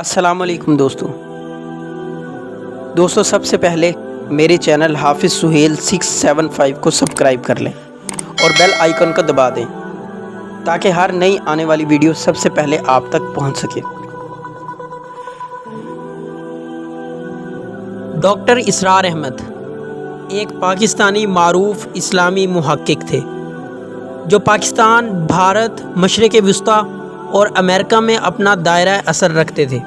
السلام علیکم دوستو سب سے پہلے میرے چینل حافظ سہیل 675 کو سبسکرائب کر لیں اور بیل آئیکن کو دبا دیں تاکہ ہر نئی آنے والی ویڈیو سب سے پہلے آپ تک پہنچ سکے۔ ڈاکٹر اسرار احمد ایک پاکستانی معروف اسلامی محقق تھے جو پاکستان، بھارت، مشرق وسطیٰ اور امریکہ میں اپنا دائرہ اثر رکھتے تھے۔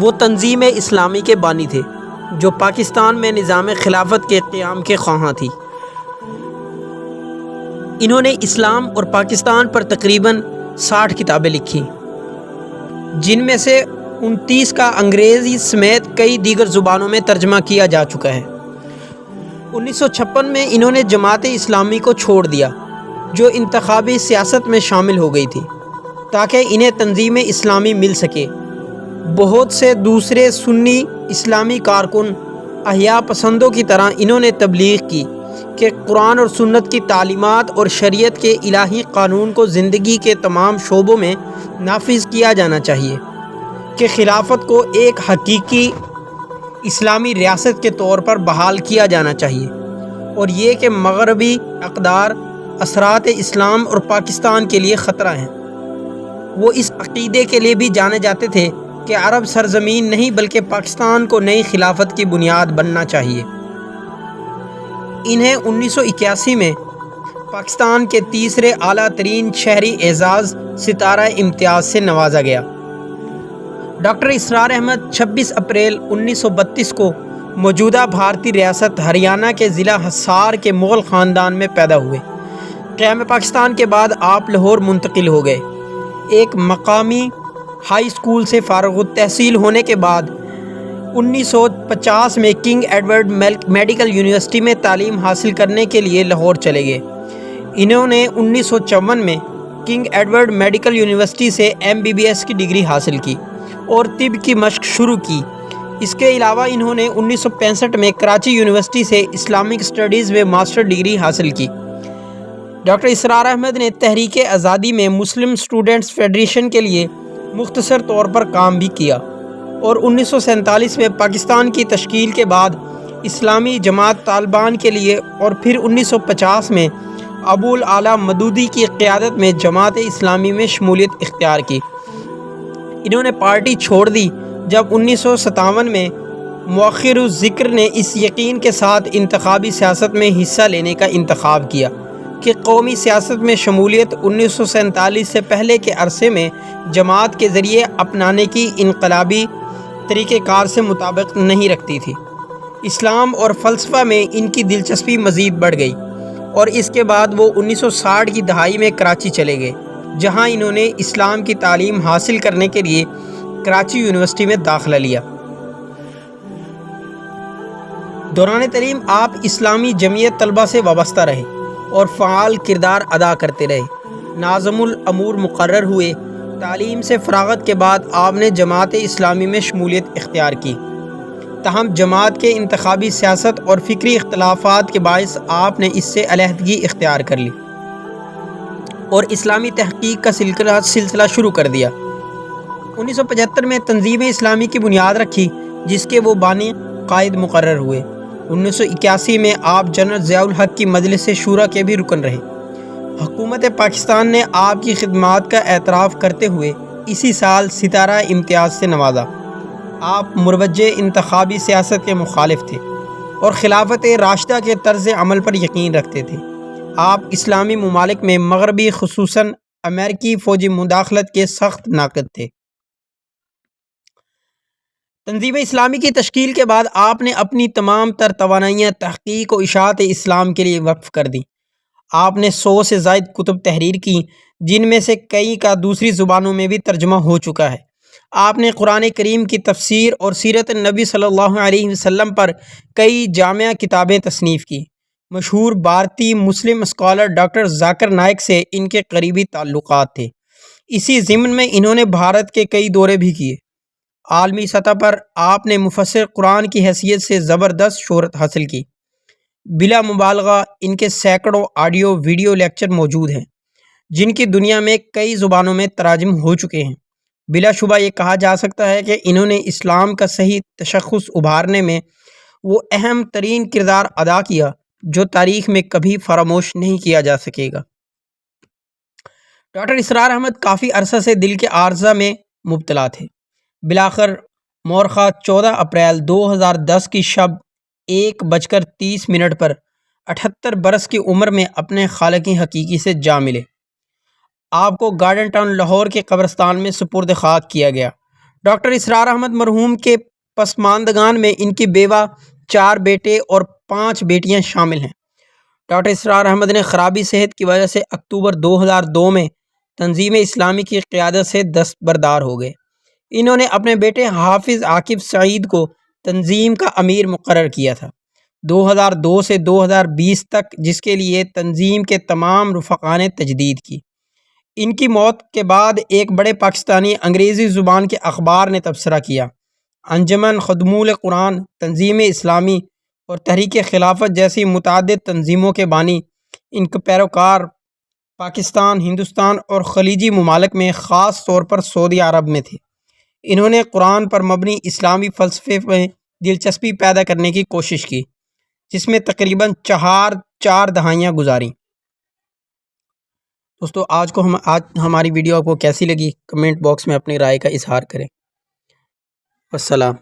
وہ تنظیم اسلامی کے بانی تھے جو پاکستان میں نظام خلافت کے قیام کے خواہاں تھی۔ انہوں نے اسلام اور پاکستان پر تقریباً 60 کتابیں لکھی، جن میں سے 29 کا انگریزی سمیت کئی دیگر زبانوں میں ترجمہ کیا جا چکا ہے۔ 1956 میں انہوں نے جماعت اسلامی کو چھوڑ دیا جو انتخابی سیاست میں شامل ہو گئی تھی تاکہ انہیں تنظیم اسلامی مل سکے۔ بہت سے دوسرے سنی اسلامی کارکن احیاء پسندوں کی طرح انہوں نے تبلیغ کی کہ قرآن اور سنت کی تعلیمات اور شریعت کے الہی قانون کو زندگی کے تمام شعبوں میں نافذ کیا جانا چاہیے، کہ خلافت کو ایک حقیقی اسلامی ریاست کے طور پر بحال کیا جانا چاہیے، اور یہ کہ مغربی اقدار اثرات اسلام اور پاکستان کے لیے خطرہ ہیں۔ وہ اس عقیدے کے لیے بھی جانے جاتے تھے کہ عرب سرزمین نہیں بلکہ پاکستان کو نئی خلافت کی بنیاد بننا چاہیے۔ انہیں 1981 میں پاکستان کے تیسرے اعلیٰ ترین شہری اعزاز ستارہ امتیاز سے نوازا گیا۔ ڈاکٹر اسرار احمد 26 اپریل 1932 کو موجودہ بھارتی ریاست ہریانہ کے ضلع حصار کے مغل خاندان میں پیدا ہوئے۔ قیام پاکستان کے بعد آپ لاہور منتقل ہو گئے۔ ایک مقامی ہائی اسکول سے فارغ التحصیل ہونے کے بعد 1950 میں کنگ ایڈورڈ میڈیکل یونیورسٹی میں تعلیم حاصل کرنے کے لیے لاہور چلے گئے۔ انہوں نے 1954 میں کنگ ایڈورڈ میڈیکل یونیورسٹی سے MBBS کی ڈگری حاصل کی اور طب کی مشق شروع کی۔ اس کے علاوہ انہوں نے 1965 میں کراچی یونیورسٹی سے اسلامک اسٹڈیز میں ماسٹر ڈگری حاصل کی۔ ڈاکٹر اسرار احمد نے تحریک آزادی میں مسلم اسٹوڈنٹس فیڈریشن کے لیے مختصر طور پر کام بھی کیا، اور 1947 میں پاکستان کی تشکیل کے بعد اسلامی جماعت طالبان کے لیے اور پھر 1950 میں ابو الاعلیٰ مودودی کی قیادت میں جماعت اسلامی میں شمولیت اختیار کی۔ انہوں نے پارٹی چھوڑ دی جب 1957 میں مؤخر الذکر نے اس یقین کے ساتھ انتخابی سیاست میں حصہ لینے کا انتخاب کیا کہ قومی سیاست میں شمولیت 1947 سے پہلے کے عرصے میں جماعت کے ذریعے اپنانے کی انقلابی طریقہ کار سے مطابقت نہیں رکھتی تھی۔ اسلام اور فلسفہ میں ان کی دلچسپی مزید بڑھ گئی، اور اس کے بعد وہ 1960 کی دہائی میں کراچی چلے گئے، جہاں انہوں نے اسلام کی تعلیم حاصل کرنے کے لیے کراچی یونیورسٹی میں داخلہ لیا۔ دوران تعلیم آپ اسلامی جمعیت طلبہ سے وابستہ رہے اور فعال کردار ادا کرتے رہے، ناظم الامور مقرر ہوئے۔ تعلیم سے فراغت کے بعد آپ نے جماعت اسلامی میں شمولیت اختیار کی، تاہم جماعت کے انتخابی سیاست اور فکری اختلافات کے باعث آپ نے اس سے علیحدگی اختیار کر لی اور اسلامی تحقیق کا سلسلہ شروع کر دیا۔ 1975 میں تنظیم اسلامی کی بنیاد رکھی، جس کے وہ بانی قائد مقرر ہوئے۔ 1981 میں آپ جنرل ضیاء الحق کی مجلس شورا کے بھی رکن رہے۔ حکومت پاکستان نے آپ کی خدمات کا اعتراف کرتے ہوئے اسی سال ستارہ امتیاز سے نوازا۔ آپ مروجہ انتخابی سیاست کے مخالف تھے اور خلافت راشدہ کے طرز عمل پر یقین رکھتے تھے۔ آپ اسلامی ممالک میں مغربی خصوصاً امریکی فوجی مداخلت کے سخت ناقد تھے۔ تنظیم اسلامی کی تشکیل کے بعد آپ نے اپنی تمام تر توانائیاں تحقیق و اشاعت اسلام کے لیے وقف کر دیں۔ آپ نے 100 سے زائد کتب تحریر کی، جن میں سے کئی کا دوسری زبانوں میں بھی ترجمہ ہو چکا ہے۔ آپ نے قرآن کریم کی تفسیر اور سیرت النبی صلی اللہ علیہ وسلم پر کئی جامع کتابیں تصنیف کی۔ مشہور بھارتی مسلم اسکالر ڈاکٹر ذاکر نائک سے ان کے قریبی تعلقات تھے۔ اسی ضمن میں انہوں نے بھارت کے کئی دورے بھی کیے۔ عالمی سطح پر آپ نے مفسر قرآن کی حیثیت سے زبردست شہرت حاصل کی۔ بلا مبالغہ ان کے سینکڑوں آڈیو ویڈیو لیکچر موجود ہیں، جن کی دنیا میں کئی زبانوں میں تراجم ہو چکے ہیں۔ بلا شبہ یہ کہا جا سکتا ہے کہ انہوں نے اسلام کا صحیح تشخص ابھارنے میں وہ اہم ترین کردار ادا کیا جو تاریخ میں کبھی فراموش نہیں کیا جا سکے گا۔ ڈاکٹر اسرار احمد کافی عرصہ سے دل کے عارضہ میں مبتلا تھے۔ بالآخر مورخہ 14 اپریل 2010 کی شب 1:30 پر 78 برس کی عمر میں اپنے خالق حقیقی سے جا ملے۔ آپ کو گارڈن ٹاؤن لاہور کے قبرستان میں سپرد خاک کیا گیا۔ ڈاکٹر اسرار احمد مرحوم کے پسماندگان میں ان کی بیوہ، 4 بیٹے اور 5 بیٹیاں شامل ہیں۔ ڈاکٹر اسرار احمد نے خرابی صحت کی وجہ سے اکتوبر 2002 میں تنظیم اسلامی کی قیادت سے دستبردار ہو گئے۔ انہوں نے اپنے بیٹے حافظ عاقب سعید کو تنظیم کا امیر مقرر کیا تھا 2002 سے 2020 تک، جس کے لیے تنظیم کے تمام رفقا نے تجدید کی۔ ان کی موت کے بعد ایک بڑے پاکستانی انگریزی زبان کے اخبار نے تبصرہ کیا۔ انجمن خدمول قرآن، تنظیم اسلامی اور تحریک خلافت جیسی متعدد تنظیموں کے بانی، ان کے پیروکار پاکستان، ہندوستان اور خلیجی ممالک میں، خاص طور پر سعودی عرب میں تھے۔ انہوں نے قرآن پر مبنی اسلامی فلسفے میں دلچسپی پیدا کرنے کی کوشش کی، جس میں تقریباً چار دہائیاں گزاریں۔ دوستو، آج ہماری ویڈیو آپ کو کیسی لگی؟ کمنٹ باکس میں اپنی رائے کا اظہار کریں۔ السلام۔